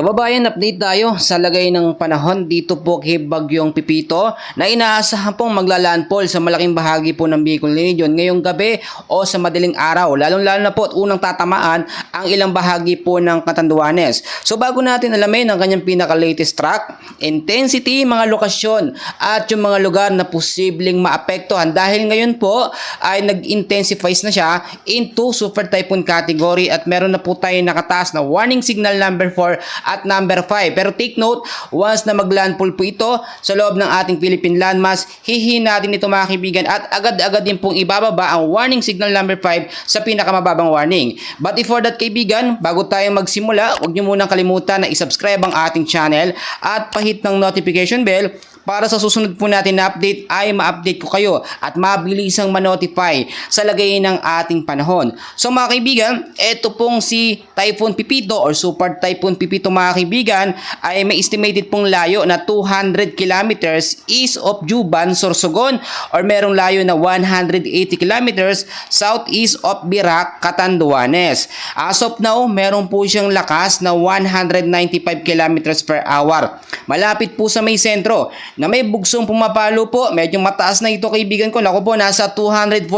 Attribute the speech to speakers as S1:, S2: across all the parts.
S1: Kababayan, update tayo sa lagay ng panahon dito po kay Bagyong Pipito na inaasahan pong maglalandfall sa malaking bahagi po ng Bicol Region ngayong gabi o sa madaling araw. Lalong-lalo na po at unang tatamaan ang ilang bahagi po ng Catanduanes. So bago natin alamin ang kanyang pinaka-latest track, intensity, mga lokasyon at yung mga lugar na posibleng maapektuhan dahil ngayon po ay nag-intensify na siya into Super Typhoon category at meron na po tayo nakataas na warning signal number 4 at number 5. Pero take note, once na maglandfall po ito sa loob ng ating Philippine landmass, hihina din ito mga kaibigan at agad-agad din pong ibababa ang warning signal number 5 sa pinakamababang warning. But before that kaibigan, bago tayo magsimula, huwag niyo munang kalimutan na isubscribe ang ating channel at pahit ng notification bell para sa susunod po natin na update ay ma-update ko kayo at mabilisang ma-notify sa lagay ng ating panahon. So mga kaibigan, ito pong si Typhoon Pipito or Super Typhoon Pipito mga kaibigan ay may estimated pong layo na 200 kilometers east of Juban, Sorsogon or merong layo na 180 kilometers southeast of Birac, Catanduanes. As of now, meron po siyang lakas na 195 kilometers per hour. Malapit po sa may sentro na may bugsong pumapalo po. Medyo mataas na ito kaibigan ko. Naku po, nasa 240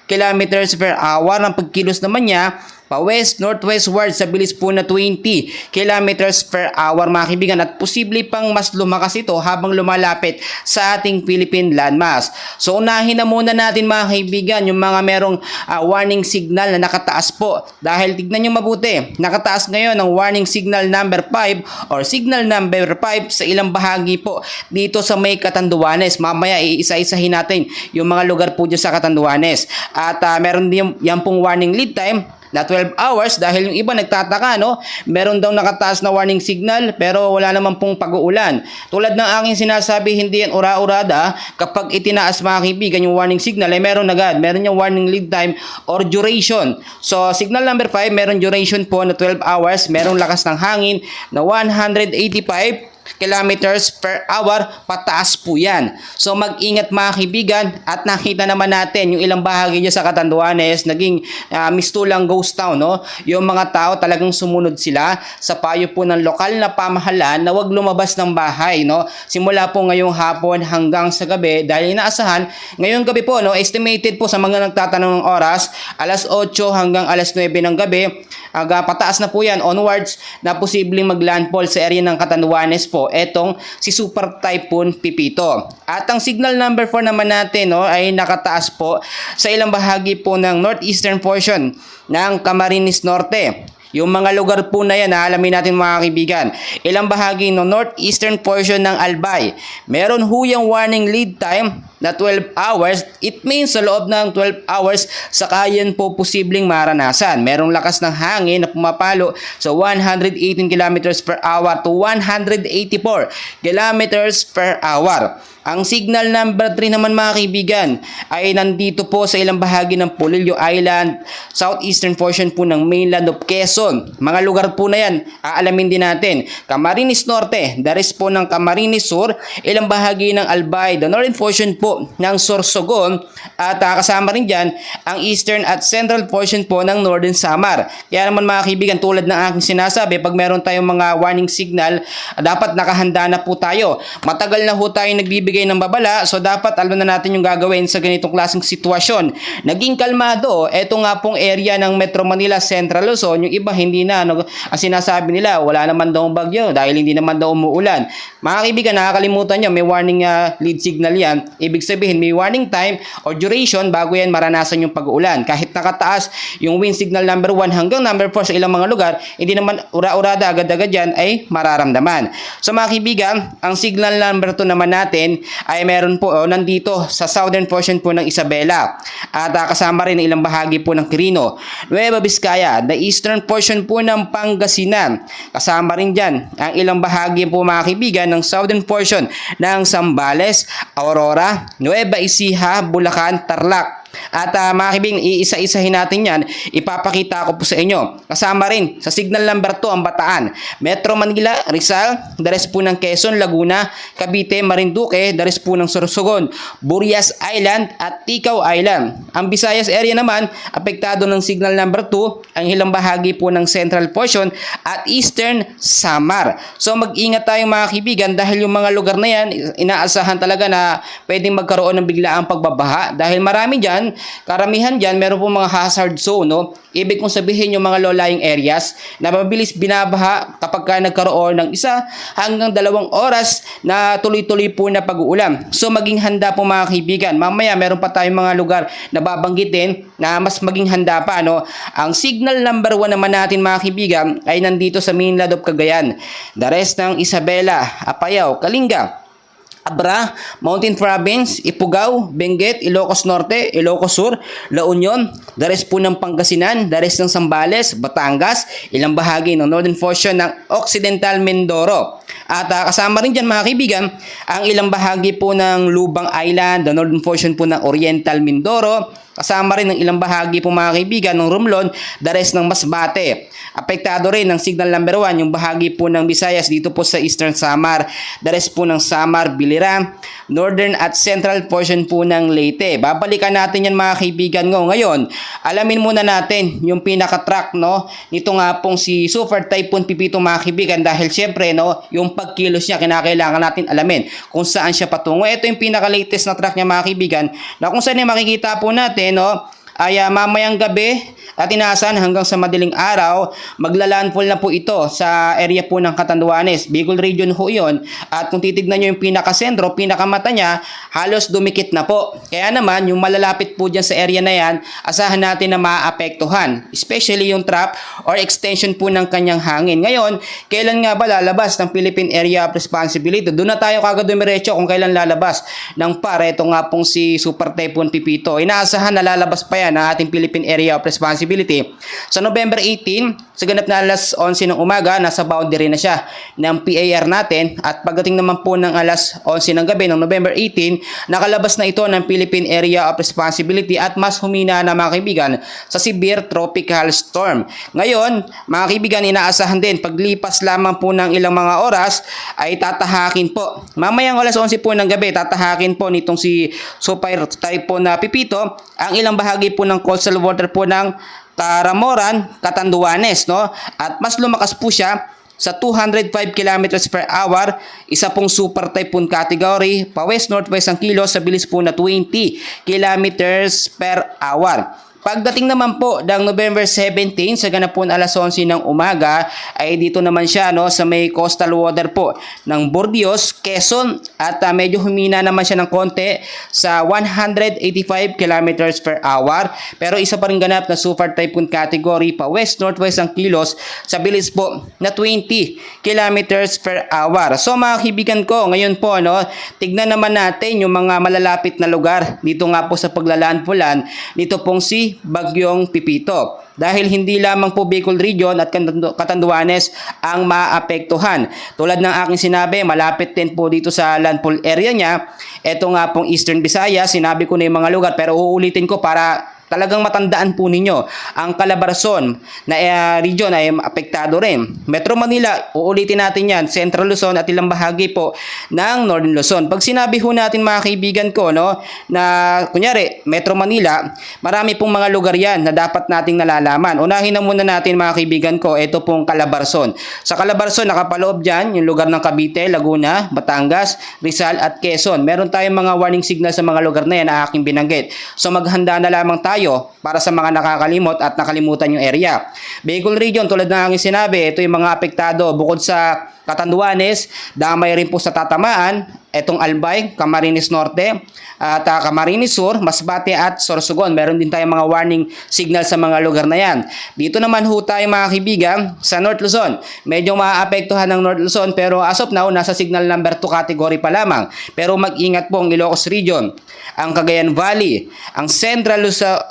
S1: kilometers per hour. Ang pagkilos naman niya pa-west, northwestward sa bilis po na 20 kilometers per hour mga kaibigan at posible pang mas lumakas ito habang lumalapit sa ating Philippine landmass. So unahin na muna natin mga kaibigan yung mga merong warning signal na nakataas po dahil tignan nyo mabuti, nakataas ngayon ang warning signal number 5 or signal number 5 sa ilang bahagi po dito sa may Catanduanes. Mamaya iisa-isahin natin yung mga lugar po dyan sa Catanduanes at meron din yan pong warning lead time na 12 hours dahil yung iba nagtataka no, meron daw nakataas na warning signal pero wala naman pong pag-uulan. Tulad ng aking sinasabi, hindi yan ura-urada. Kapag itinaas mga kaibigan yung warning signal ay meron agad, meron yung warning lead time or duration. So signal number 5 meron duration po na 12 hours, merong lakas ng hangin na 185 kilometers per hour, pataas po yan. So mag-ingat mga kaibigan at nakita naman natin yung ilang bahagi niya sa Catanduanes naging mistulang ghost town no. Yung mga tao talagang sumunod sila sa payo po ng lokal na pamahalaan na wag lumabas ng bahay no. Simula po ngayong hapon hanggang sa gabi dahil inaasahan ngayong gabi po no, estimated po sa mga nagtatanong ng oras, alas 8 hanggang alas 9 ng gabi. Pataas na po yan onwards na posibleng maglandfall sa area ng Catanduanes po etong si Super Typhoon Pipito. At ang signal number 4 naman natin no, ay nakataas po sa ilang bahagi po ng northeastern portion ng Camarines Norte. Yung mga lugar po na yan, alamin natin mga kaibigan. Ilang bahagi ng northeastern portion ng Albay. Meron huyang warning lead time na 12 hours. It means sa loob ng 12 hours, sakayan po posibleng maranasan. Merong lakas ng hangin na pumapalo sa 118 kilometers per hour to 184 kilometers per hour. Ang signal number 3 naman mga kaibigan ay nandito po sa ilang bahagi ng Polillo Island, southeastern portion po ng mainland of Quezon. Mga lugar po na yan, aalamin din natin. Camarines Norte, the rest po ng Camarines Sur, ilang bahagi ng Albay, the northern portion po ng Sorsogon, at kasama rin dyan ang eastern at central portion po ng Northern Samar. Kaya naman mga kaibigan, tulad ng aking sinasabi, pag meron tayong mga warning signal, dapat nakahanda na po tayo. Matagal na po tayo nagbibigay ng babala, so dapat alam na natin yung gagawin sa ganitong klaseng sitwasyon. Naging kalmado, eto nga pong area ng Metro Manila, Central Luzon, yung iba hindi na, ang sinasabi nila, wala naman daw bagyo dahil hindi naman daw umuulan. Mga kaibigan, nakakalimutan nyo, may warning lead signal yan. Ibig sabihin, may warning time or duration bago yan maranasan yung pag-uulan. Kahit nakataas yung wind signal number 1 hanggang number 4 sa ilang mga lugar, hindi naman ura-urada agad-agad yan ay mararamdaman. So mga kaibigan, ang signal number 2 naman natin ay meron po nandito sa southern portion po ng Isabela at kasama rin ilang bahagi po ng Quirino, Nueva Vizcaya, the eastern portion po ng Pangasinan, kasama rin dyan ang ilang bahagi po mga kaibigan ng southern portion ng Zambales, Aurora, Nueva Ecija, Bulacan, Tarlac. At mga kaibigan, iisa-isahin natin yan. Ipapakita ko po sa inyo. Kasama rin sa signal number 2 ang Bataan, Metro Manila, Rizal, the rest po ng Quezon, Laguna, Cavite, Marinduque, the rest po ng Sorsogon, Burias Island at Ticao Island. Ang Visayas area naman, apektado ng signal number 2 ang ilang bahagi po ng central portion at eastern Samar. So mag-ingat tayo mga kaibigan dahil yung mga lugar na yan, inaasahan talaga na pwedeng magkaroon ng biglaang pagbabaha dahil marami dyan, karamihan dyan, meron po mga hazard zone, no? Ibig kong sabihin yung mga low-lying areas na mabilis binabaha kapag ka nagkaroon ng 1 hanggang 2 oras na tuloy-tuloy po na pag-uulan. So maging handa po mga kaibigan. Mamaya meron pa tayong mga lugar na babanggitin na mas maging handa pa, no? Ang signal number 1 naman natin mga kaibigan ay nandito sa mainland of Cagayan. The rest ng Isabela, Apayao, Kalinga, Abra, Mountain Province, Ifugao, Benguet, Ilocos Norte, Ilocos Sur, La Union, the rest po ng Pangasinan, the rest ng Zambales, Batangas, ilang bahagi ng northern portion ng Occidental Mindoro. At kasama rin dyan mga kaibigan, ang ilang bahagi po ng Lubang Island, the northern portion po ng Oriental Mindoro, kasama rin ng ilang bahagi po mga kaibigan ng Romblon, the rest ng Masbate. Apektado rin ng signal number 1 yung bahagi po ng Visayas dito po sa Eastern Samar, the rest po ng Samar, Biliran, northern at central portion po ng Leyte. Babalikan natin yan mga kaibigan ngayon. Alamin muna natin yung pinaka-track, no, nito nga pong si Super Typhoon Pipito mga kaibigan dahil syempre, no, yung pagkilos niya kinakailangan natin alamin kung saan siya patungo. Ito yung pinaka-latest na track niya mga kaibigan na kung saan makikita po natin, no, ay mamayang gabi at inaasahan hanggang sa madaling araw, maglalandfall na po ito sa area po ng Catanduanes. Bicol region ho yun. At kung titignan nyo yung pinakasentro, pinakamata niya, halos dumikit na po. Kaya naman, yung malalapit po dyan sa area na yan, asahan natin na maapektuhan. Especially yung trap or extension po ng kanyang hangin. Ngayon, kailan nga ba lalabas ng Philippine Area of Responsibility? Doon na tayo kagad dumiretso kung kailan lalabas ng PAR. Ito nga pong si Super Typhoon Pipito. Inaasahan na lalabas pa yan ng ating Philippine Area of Responsibility sa November 18, sa ganap na alas 11 ng umaga, nasa boundary na siya ng PAR natin at pagdating naman po ng alas 11 ng gabi ng November 18, nakalabas na ito ng Philippine Area of Responsibility at mas humina na mga kaibigan sa severe tropical storm. Ngayon, mga kaibigan, inaasahan din paglipas lamang po ng ilang mga oras ay tatahakin po. Mamayang alas 11 po ng gabi, tatahakin po nitong si Super Typhoon na Pipito ang ilang bahagi po ng coastal water po ng Caramoran, Catanduanes, no? At mas lumakas po siya sa 205 kilometers per hour, isa pong super typhoon category, pa west-northwest ang kilos sa bilis po na 20 kilometers per hour. Pagdating naman po ng November 17 sa ganap po na alas 11 ng umaga ay dito naman siya, no, sa may coastal water po ng Burdeos, Quezon at medyo humina naman siya ng konti sa 185 kilometers per hour pero isa pa rin ganap na super typhoon category pa west-northwest ang kilos sa bilis po na 20 kilometers per hour. So mga kaibigan ko, ngayon po, no, tignan naman natin yung mga malalapit na lugar dito nga po sa paglalandfallan nito pong si Bagyong Pipito. Dahil hindi lamang po Bicol Region at Catanduanes ang maapektuhan. Tulad ng aking sinabi, malapit din po dito sa landfall area niya. Ito nga pong Eastern Visayas, sinabi ko na yung mga lugar pero uulitin ko para talagang matandaan po ninyo. Ang Calabarzon na region ay apektado rin. Metro Manila, uulitin natin yan. Central Luzon at ilang bahagi po ng Northern Luzon. Pag sinabi ho natin mga kaibigan ko, no, na kunyari Metro Manila, marami pong mga lugar yan na dapat nating nalalaman. Unahin na muna natin mga kaibigan ko, ito pong Calabarzon. Sa Calabarzon, nakapaloob dyan yung lugar ng Cavite, Laguna, Batangas, Rizal at Quezon. Meron tayong mga warning signal sa mga lugar na yan na aking binanggit. So maghanda na lamang tayo para sa mga nakakalimot at nakalimutan yung area. Bicol Region, tulad ng aking sinabi, ito yung mga apektado. Bukod sa Catanduanes, damay rin po sa tatamaan, etong Albay, Camarines Norte, at Camarines Sur, Masbate at Sorsogon. Meron din tayong mga warning signal sa mga lugar na yan. Dito naman ho tayo mga kaibigan sa North Luzon. Medyo maaapektuhan ng North Luzon pero as of now, nasa signal number 2 category pa lamang. Pero mag-ingat po ang Ilocos Region, ang Cagayan Valley, ang Central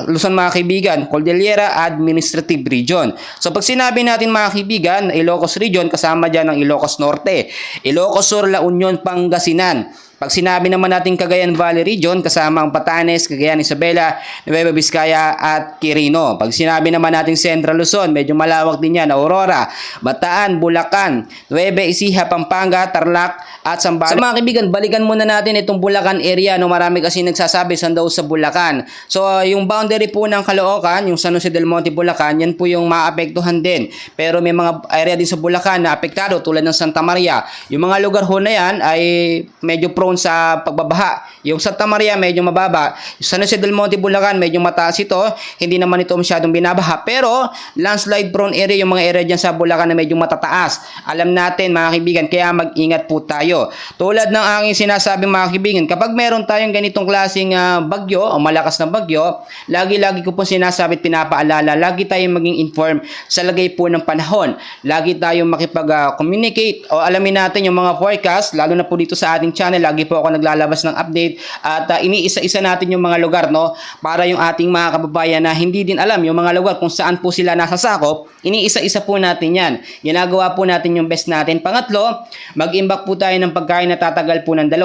S1: Luzon mga kaibigan, Cordillera Administrative Region. So pag sinabi natin mga kaibigan, Ilocos Region, kasama dyan ang Ilocos Norte, Ilocos Sur, La Union, Pangasinan, Pag sinabi naman natin Cagayan Valley Region, kasama ang Batanes, Cagayan, Isabela, Nueva Vizcaya at Quirino. Pag sinabi naman natin Central Luzon, medyo malawak din yan. Aurora, Bataan, Bulacan, Nueva Ecija, Pampanga, Tarlac at Zambales. Sa mga kaibigan, balikan muna natin itong Bulacan area. No? Marami kasi nagsasabi saan daw sa Bulacan. So yung boundary po ng Caloocan, yung San Jose del Monte, Bulacan, yan po yung maapektuhan din. Pero may mga area din sa Bulacan na apektado tulad ng Santa Maria. Yung mga lugar ho na yan ay medyo prone sa pagbabaha. Yung Santa Maria medyo mababa. Yung San Jose del Monte, Bulacan medyo mataas ito. Hindi naman ito masyadong binabaha. Pero landslide prone area, yung mga area dyan sa Bulacan na medyo matataas. Alam natin mga kaibigan, kaya mag-ingat po tayo. Tulad ng aking sinasabing mga kaibigan, kapag meron tayong ganitong klaseng bagyo o malakas na bagyo, lagi-lagi ko po sinasabi at pinapaalala, lagi tayong maging informed sa lagay po ng panahon. Lagi tayong makipag-communicate o alamin natin yung mga forecast, lalo na po dito sa ating channel. Lagi po ako naglalabas ng update at iniisa-isa natin yung mga lugar, no, para yung ating mga kababayan na hindi din alam yung mga lugar kung saan po sila nasasakop, iniisa-isa po natin yan. Ginagawa po natin yung best natin. Pangatlo, mag-imbak po tayo ng pagkain na tatagal po ng 2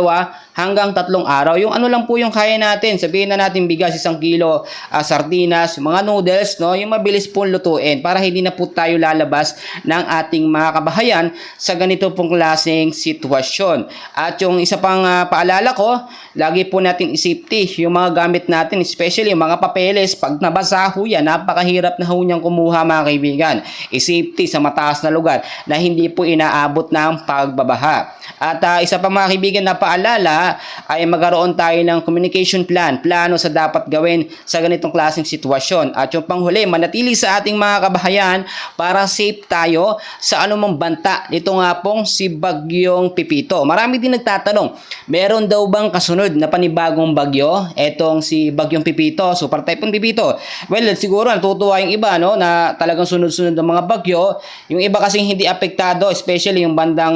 S1: hanggang 3 araw. Yung ano lang po yung kaya natin. Sabihin na natin bigas 1 kilo, sardinas, mga noodles, no, yung mabilis po lutuin para hindi na po tayo lalabas ng ating mga kabahayan sa ganito pong klaseng sitwasyon. At yung isa pang paalala ko, lagi po natin i-safety yung mga gamit natin, especially yung mga papeles. Pag nabasa ho yan, napakahirap na ho niyang kumuha mga kaibigan. I-safety sa mataas na lugar na hindi po inaabot ng pagbabaha. At isa pa mga kaibigan na paalala ay magkaroon tayo ng communication plan, plano sa dapat gawin sa ganitong klaseng sitwasyon. At yung panghuli, manatili sa ating mga kabahayan para safe tayo sa anumang banta nito nga pong si Bagyong Pipito. Marami din nagtatanong, meron daw bang kasunod na panibagong bagyo? Etong si Bagyong Pipito, Super Typhoon Pipito. Well, siguro natutuwa yung iba, no, na talagang sunod-sunod ng mga bagyo. Yung iba kasing hindi apektado, especially yung bandang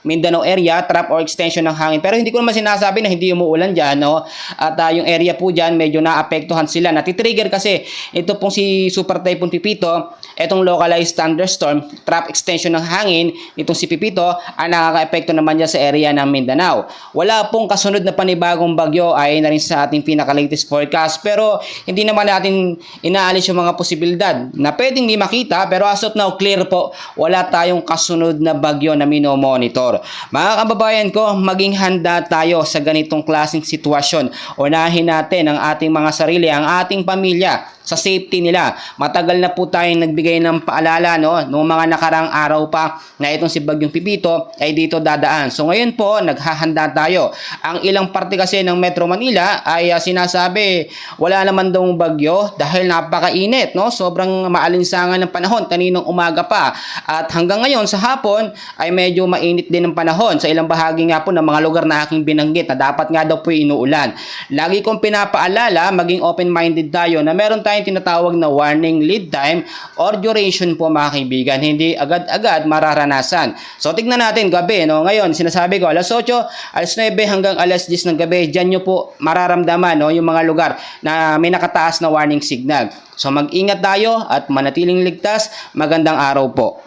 S1: Mindanao area, trap or extension ng hangin. Pero hindi ko naman sinasabi na hindi umuulan dyan, no? At yung area po dyan, medyo naapektuhan sila. Natitrigger kasi ito pong si Super Typhoon Pipito, itong localized thunderstorm, trap extension ng hangin, itong si Pipito, ang nakaka-epekto naman dyan sa area ng Mindanao. Wala pong kasunod na panibagong bagyo ay na rin sa ating pinaka-latest forecast. Pero hindi naman natin inaalis yung mga posibilidad na pwedeng di makita. Pero as of now, clear po, wala tayong kasunod na bagyo na minomonitor. Mga kababayan ko, maging handa tayo sa ganitong klaseng sitwasyon. Unahin natin ang ating mga sarili, ang ating pamilya sa safety nila. Matagal na po tayong nagbigay ng paalala, no, noong mga nakarang araw pa na itong si Bagyong Pipito ay dito dadaan. So ngayon po, naghahanda tayo. Ang ilang parte kasi ng Metro Manila ay sinasabi wala naman daw bagyo dahil napakainit, no? Sobrang maalinsangan ng panahon kaninang umaga pa. At hanggang ngayon sa hapon ay medyo mainit din ng panahon sa ilang bahagi nga po ng mga lugar na aking binanggit na dapat nga daw po inuulan. Lagi kong pinapaalala, maging open-minded tayo na meron tayong tinatawag na warning lead time or duration po mga kaibigan. Hindi agad-agad mararanasan. So tignan natin gabi, no? Ngayon sinasabi ko alas 8, alas 9 hanggang alas 10 ng gabi, dyan nyo po mararamdaman, no, yung mga lugar na may nakataas na warning signal. So mag-ingat tayo at manatiling ligtas. Magandang araw po.